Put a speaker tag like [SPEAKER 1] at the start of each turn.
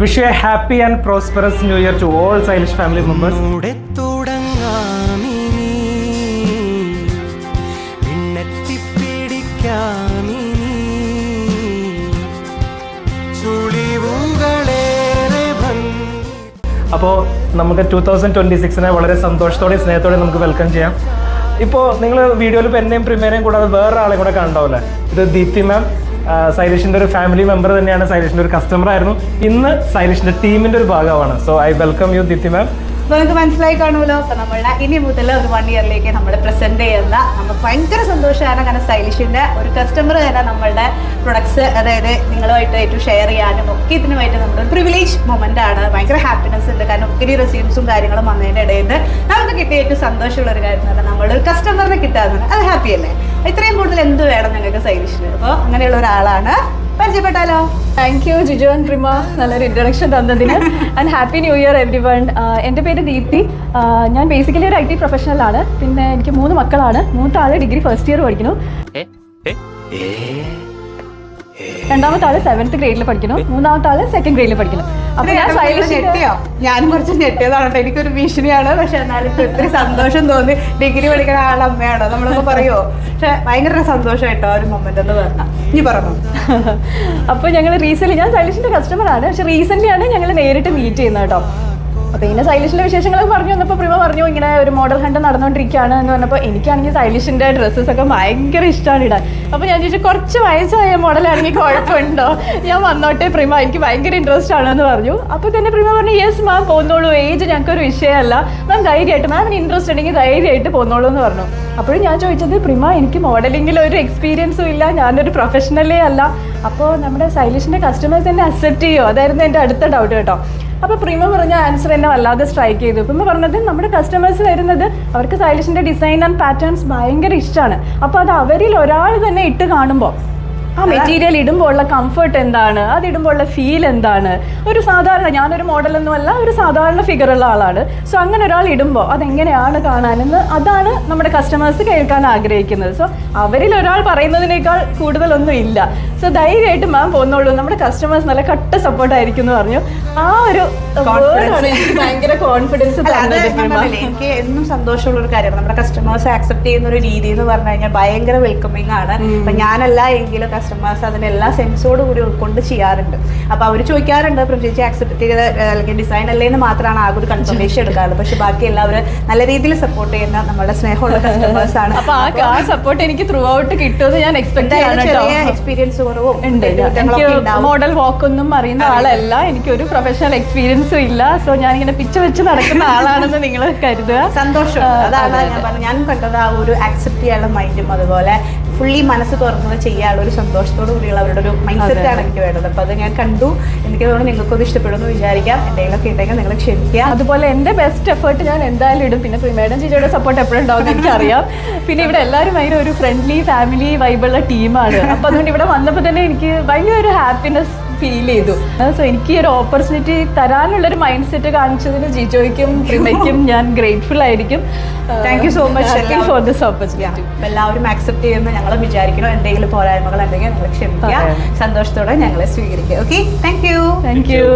[SPEAKER 1] Wish you a happy and prosperous New Year to all Stylish family members. അപ്പോൾ നമുക്ക് 2026 വളരെ സന്തോഷത്തോടെ സ്നേഹത്തോടെ നമുക്ക് വെൽക്കം ചെയ്യാം. ഇപ്പോൾ നിങ്ങൾ വീഡിയോയിൽ ഇപ്പോൾ എന്നെയും പ്രിമേനെയും കൂടാതെ വേറെ ആളെ കൂടെ കണ്ടാവില്ലേ, ഇത് ദീപ്തി മാം, സൈലിഷിൻ്റെ ഒരു ഫാമിലി മെമ്പർ തന്നെയാണ്, സൈലിഷിൻ്റെ ഒരു കസ്റ്റമർ ആയിരുന്നു, ഇന്ന് സൈലിഷിൻ്റെ ടീമിൻ്റെ ഒരു ഭാഗമാണ്. So I welcome you Deepti ma'am.
[SPEAKER 2] നിങ്ങൾക്ക് മനസ്സിലായി കാണുമല്ലോ. അപ്പോൾ നമ്മളുടെ ഇനി മുതൽ ഒരു 1 ഇയറിലേക്ക് നമ്മൾ പ്രസന്റ് ചെയ്യുന്ന നമുക്ക് ഭയങ്കര സന്തോഷമാണ്. കാരണം സ്റ്റൈലിഷിൻ്റെ ഒരു കസ്റ്റമർ തന്നെ നമ്മളുടെ പ്രൊഡക്ട്സ്, അതായത് നിങ്ങളുമായിട്ട് ഏറ്റവും ഷെയർ ചെയ്യാനും ഒക്കെ ഇതിനുമായിട്ട് നമ്മുടെ ഒരു പ്രിവിലേജ് മൊമെന്റ് ആണ്. ഭയങ്കര ഹാപ്പിനെസ് ഉണ്ട്. കാരണം ഒത്തിരി റെസ്യൂംസും കാര്യങ്ങളും വന്നതിൻ്റെ ഇടയിൽ നമുക്ക് കിട്ടിയ ഏറ്റവും സന്തോഷമുള്ള ഒരു കാര്യം എന്ന് പറഞ്ഞാൽ നമ്മളൊരു കസ്റ്റമറിനെ കിട്ടാന്ന്, അത് ഹാപ്പി അല്ലേ? ഇത്രയും കൂടുതൽ എന്ത് വേണം നിങ്ങൾക്ക് സ്റ്റൈലിഷിന്? അപ്പോൾ അങ്ങനെയുള്ള ഒരാളാണ്. പരിചയപ്പെട്ടാലോ?
[SPEAKER 3] Thank you Jiju and Prima, നല്ലൊരു ഇൻട്രൊഡക്ഷൻ തന്നതിന്. And happy new year every one. എൻ്റെ പേര് ദീപ്തി. ഞാൻ ബേസിക്കലി ഒരു IT പ്രൊഫഷണലാണ്. പിന്നെ എനിക്ക് 3 മക്കളാണ്. മൂത്ത ആൾ ഡിഗ്രി ഫസ്റ്റ് ഇയർ പഠിക്കുന്നു, രണ്ടാമത്തെ ആള് 7th ഗ്രേഡിൽ പഠിക്കുന്നു, മൂന്നാമത്തെ ആള് 2nd ഗ്രേഡിൽ പഠിക്കുന്നു.
[SPEAKER 2] അപ്പൊ ഞാൻ ഞെട്ടിയോ? ഞാനും കുറച്ച് ഞെട്ടിയതാണ് കേട്ടോ. എനിക്കൊരു ഭീഷണിയാണ്, പക്ഷെ എന്നാലും ഒത്തിരി സന്തോഷം തോന്നി. ഡിഗ്രി പഠിക്കുന്ന ആളുടെ അമ്മയാണോ നമ്മളൊക്കെ പറയുമോ? പക്ഷെ ഭയങ്കര സന്തോഷമായിട്ടോ ഒരു മൊമെന്റ് എന്ന് പറഞ്ഞാൽ. ഇനി പറഞ്ഞു.
[SPEAKER 3] അപ്പോൾ ഞങ്ങൾ റീസെന്റ്, ഞാൻ സൈലിഷിന്റെ കസ്റ്റമറാണ്, പക്ഷെ റീസെന്റ് ആണ് ഞങ്ങൾ നേരിട്ട് മീറ്റ് ചെയ്യുന്നത് കേട്ടോ. അപ്പോൾ ഇങ്ങനെ സൈലിഷിൻ്റെ വിശേഷങ്ങളൊക്കെ പറഞ്ഞു വന്നപ്പോൾ പ്രിമ പറഞ്ഞു ഇങ്ങനെ ഒരു മോഡൽ ഹണ്ട് നടന്നുകൊണ്ടിരിക്കുകയാണ് എന്ന് പറഞ്ഞപ്പോൾ എനിക്കാണെങ്കിൽ സൈലിഷിൻ്റെ ഡ്രസ്സസൊക്കെ ഭയങ്കര ഇഷ്ടമാണ് ഇടാൻ. അപ്പോൾ ഞാൻ ചോദിച്ചു കുറച്ച് വയസ്സായ മോഡലാണെങ്കിൽ കുഴപ്പമുണ്ടോ, ഞാൻ വന്നോട്ടെ പ്രിമ, എനിക്ക് ഭയങ്കര ഇൻട്രസ്റ്റ് ആണെന്ന് പറഞ്ഞു. അപ്പോൾ തന്നെ പ്രിമ പറഞ്ഞു യെസ് മാം പോന്നോളൂ, ഏജ് ഞങ്ങൾക്കൊരു വിഷയമല്ല മാം, ധൈര്യമായിട്ട് മാമിന് ഇൻട്രസ്റ്റ് ഉണ്ടെങ്കിൽ ധൈര്യമായിട്ട് പോന്നോളൂ എന്ന് പറഞ്ഞു. അപ്പോഴും ഞാൻ ചോദിച്ചത് പ്രിമ എനിക്ക് മോഡലിങ്ങിൽ ഒരു എക്സ്പീരിയൻസും ഇല്ല, ഞാനൊരു പ്രൊഫഷണലേ അല്ല, അപ്പോൾ നമ്മുടെ സൈലിഷിൻ്റെ കസ്റ്റമേഴ്സ് തന്നെ അക്സെപ്റ്റ് ചെയ്യുമോ, അതായിരുന്നു എൻ്റെ അടുത്ത ഡൗട്ട് കേട്ടോ. അപ്പോൾ പ്രിമ പറഞ്ഞ ആൻസർ എന്നെ വല്ലാതെ സ്ട്രൈക്ക് ചെയ്തു. പ്രിമ പറഞ്ഞത് നമ്മുടെ കസ്റ്റമേഴ്സ് വരുന്നത് അവർക്ക് സ്റ്റൈലിഷിൻ്റെ ഡിസൈൻ ആൻഡ് പാറ്റേൺസ് ഭയങ്കര ഇഷ്ടമാണ്. അപ്പോൾ അത് അവരിൽ ഒരാൾ തന്നെ ഇട്ട് കാണുമ്പോൾ ആ മെറ്റീരിയൽ ഇടുമ്പോൾ ഉള്ള കംഫർട്ട് എന്താണ്, അതിടുമ്പോൾ ഉള്ള ഫീൽ എന്താണ്, ഒരു സാധാരണ, ഞാനൊരു മോഡലൊന്നുമല്ല, ഒരു സാധാരണ ഫിഗറുള്ള ആളാണ്. സോ അങ്ങനെ ഒരാൾ ഇടുമ്പോൾ അതെങ്ങനെയാണ് കാണാനെന്ന് അതാണ് നമ്മുടെ കസ്റ്റമേഴ്സ് കേൾക്കാൻ ആഗ്രഹിക്കുന്നത്. സോ അവരിൽ ഒരാൾ പറയുന്നതിനേക്കാൾ കൂടുതലൊന്നും ഇല്ല. സോ ധൈര്യമായിട്ട് മാം പോന്നോളൂ, നമ്മുടെ കസ്റ്റമേഴ്സ് നല്ല കട്ട സപ്പോർട്ടായിരിക്കും എന്ന് പറഞ്ഞു. ആ ഒരു ഭയങ്കര കോൺഫിഡൻസ്.
[SPEAKER 2] എനിക്ക് എന്നും സന്തോഷമുള്ള ഒരു കാര്യമാണ് നമ്മുടെ കസ്റ്റമേഴ്സ് ആക്സെപ്റ്റ് ചെയ്യുന്ന ഒരു രീതി എന്ന് പറഞ്ഞു കഴിഞ്ഞാൽ ഭയങ്കര വെൽക്കമിങ് ആണ്. ഇപ്പം ഞാനല്ല എങ്കിലും കസ്റ്റമേഴ്സ് അതിനെല്ലാ സെൻസോട് കൂടി ഉൾക്കൊണ്ട് ചെയ്യാറുണ്ട്. അപ്പോൾ അവർ ചോദിക്കാറുണ്ട് പ്രത്യേകിച്ച് ആക്സെപ്റ്റ് ചെയ്ത അല്ലെങ്കിൽ ഡിസൈൻ അല്ലേ എന്ന് മാത്രമാണ് ആകെ ഒരു കൺഫർമേഷൻ എടുക്കാറുള്ളത്. പക്ഷെ ബാക്കി എല്ലാവരും നല്ല രീതിയിൽ സപ്പോർട്ട് ചെയ്യുന്ന നമ്മുടെ സ്നേഹമുള്ള കസ്റ്റമേഴ്സ് ആണ്.
[SPEAKER 3] അപ്പോൾ ആ സപ്പോർട്ട് എനിക്ക് ത്രൂ ഔട്ട് കിട്ടുമെന്ന് ഞാൻ എക്സ്പെക്ട് ചെയ്യുന്നു.
[SPEAKER 2] ചെറിയ എക്സ്പീരിയൻസ് കുറവും
[SPEAKER 3] ഉണ്ട്. എനിക്ക് മോഡൽ വാക്കൊന്നും അറിയുന്ന ആളല്ല, എനിക്കൊരു പ്രൊഫഷണൽ എക്സ്പീരിയൻസും ഇല്ല. സോ ഞാനിങ്ങനെ പിച്ച വെച്ച് നടക്കുന്ന ആളാണെന്ന് നിങ്ങൾ കരുതുക.
[SPEAKER 2] സന്തോഷം. അതാണ് ഞാൻ പറഞ്ഞത്. ഞാൻ കണ്ടത് ആ ഒരു ആക്സെപ്റ്റ് ചെയ്യാനുള്ള മൈൻഡും അതുപോലെ ഫുള്ളി മനസ്സ് തുറന്നത് ചെയ്യാനുള്ള ഒരു സന്തോഷത്തോടു കൂടിയുള്ള അവരുടെ ഒരു മൈൻഡ് സെറ്റാണ് എനിക്ക് വേണ്ടത്. അപ്പോൾ അത് ഞാൻ കണ്ടു. എനിക്ക് തോന്നുന്നു നിങ്ങൾക്കൊന്നും ഇഷ്ടപ്പെടുമെന്ന് വിചാരിക്കാം. എന്തെങ്കിലുമൊക്കെ ഉണ്ടെങ്കിൽ നിങ്ങൾ ക്ഷമിക്കുക.
[SPEAKER 3] അതുപോലെ എൻ്റെ ബെസ്റ്റ് എഫേർട്ട് ഞാൻ എന്തായാലും ഇടും. പിന്നെ പ്രിമേഡം ചേച്ചിയുടെ സപ്പോർട്ട് എപ്പോഴും ഉണ്ടാവും എനിക്കറിയാം. പിന്നെ ഇവിടെ എല്ലാവരും ഭയങ്കര ഒരു ഫ്രണ്ട്ലി ഫാമിലി വൈബുള്ള ടീമാണ്. അപ്പോൾ അതുകൊണ്ട് ഇവിടെ വന്നപ്പോൾ തന്നെ എനിക്ക് ഭയങ്കര ഒരു ഹാപ്പിനെസ് ഫീൽ ചെയ്തു. സോ എനിക്ക് ഈ ഒരു ഓപ്പർച്യൂണിറ്റി തരാനുള്ളൊരു മൈൻഡ് സെറ്റ് കാണിച്ചതിന് ജിജോയ്ക്കും പ്രിമയ്ക്കും ഞാൻ ഗ്രേറ്റ്ഫുൾ ആയിരിക്കും.
[SPEAKER 2] Thank you so much
[SPEAKER 3] for this opportunity.
[SPEAKER 2] എല്ലാവരും ആക്സെപ്റ്റ് ചെയ്യുന്ന ഞങ്ങൾ വിചാരിക്കണം. എന്തെങ്കിലും പോരായ്മകൾ ഉണ്ടെങ്കിൽ ഞങ്ങൾ ക്ഷമിക്കുക, സന്തോഷത്തോടെ ഞങ്ങളെ സ്വീകരിക്കുക. Okay, thank you.